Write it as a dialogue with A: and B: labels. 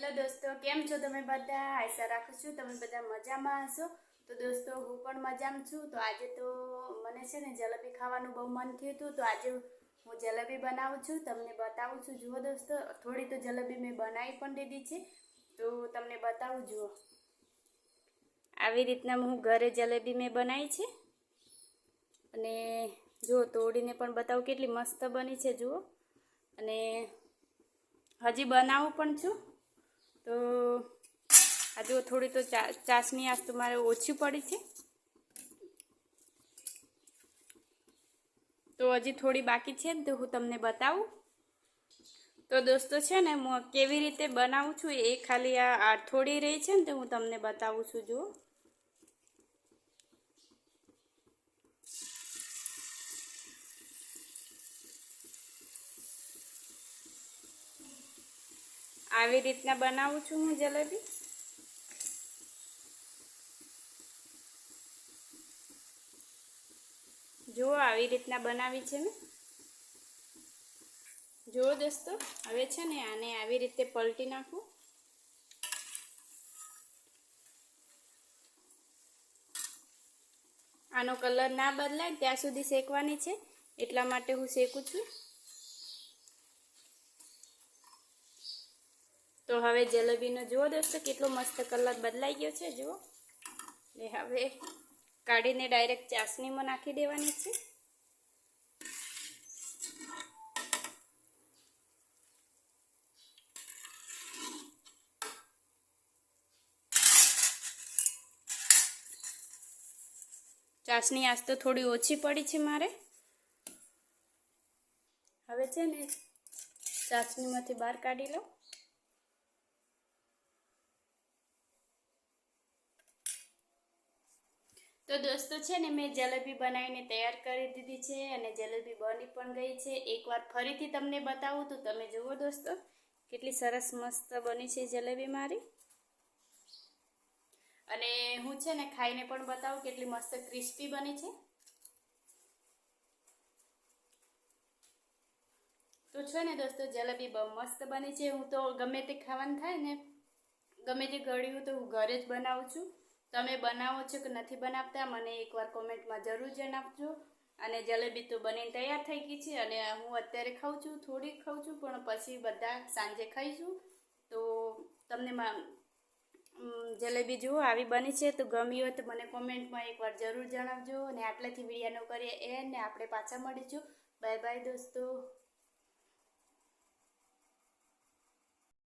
A: Hello દોસ્તો, કેમ છો તમે બધા? આશા રાખું છું તમે બધા મજામાં હશો. તો દોસ્તો, હું પણ મજામાં છું. તો આજે તો મને છે ને જલેબી ખાવાનું બહુ મન થયું હતું. તો આજે હું જલેબી બનાવું છું, તમને બતાવું છું. જુઓ દોસ્તો, થોડી તો જલેબી મેં બનાવી પણ દીધી છે. તો તમને બતાવું. જુઓ, આવી રીતના હું ઘરે જલેબી મેં બનાવી છે. અને જુઓ, તોડીને પણ બતાવું કેટલી મસ્ત બની છે. જુઓ, અને હજી બનાવું પણ છું. તો આ જો થોડી તો ચાસણી આજ તો મારે ઓછી પડી છે. તો હજી થોડી બાકી છે, તો હું તમને બતાવું. તો દોસ્તો છે ને, હું કેવી રીતે બનાવું છું એ ખાલી આ થોડી રહી છે ને, તો હું તમને બતાવું છું. જુઓ, આવી રીતના બનાવું છું હું જલેબી. જુઓ, આવી રીતના બનાવી છે મેં. જુઓ દોસ્તો, હવે છે ને આને આવી રીતે પલટી નાખું. આનો કલર ના બદલાય ત્યાં સુધી શેકવાની છે, એટલા માટે હું શેકું છું. તો હવે જલેબીનો જુઓ દોસ્તો, કેટલો મસ્ત કલર બદલાઈ ગયો છે. જુઓ, એ હવે કાઢીને ડાયરેક્ટ ચાસણીમાં નાખી દેવાની છે. ચાસણી આજ તો થોડી ઓછી પડી છે મારે. હવે છે ને ચાસણીમાંથી બહાર કાઢી લઉં. તો દોસ્તો છે ને, મેં જલેબી બનાવીને તૈયાર કરી દીધી છે. અને જલેબી બની પણ ગઈ છે. એકવાર ફરીથી તમને બતાવું તો તમે જુઓ દોસ્તો, કેટલી સરસ મસ્ત બની છે જલેબી મારી. અને હું છે ને ખાઈને પણ બતાવું કેટલી મસ્ત ક્રિસ્પી બની છે. તો છે ને દોસ્તો, જલેબી બહુ મસ્ત બની છે. હું તો ગમે તે ખાવાનું થાય ને, ગમે તે ગળ્યું તો હું ઘરે જ બનાવું છું. તમે બનાવો છો કે નથી બનાવતા, મને એકવાર કોમેન્ટમાં જરૂર જણાવજો. અને જલેબી તો બનીને તૈયાર થઈ ગઈ છે. અને હું અત્યારે ખાઉં છું, થોડીક ખાઉં છું, પણ પછી બધા સાંજે ખાઈશું. તો તમને જલેબી જુઓ આવી બની છે. તો ગમી હોય તો મને કોમેન્ટમાં એકવાર જરૂર જણાવજો. અને આટલાથી વિડીયો કરીએ એને આપણે પાછા મળીશું. બાય બાય દોસ્તો.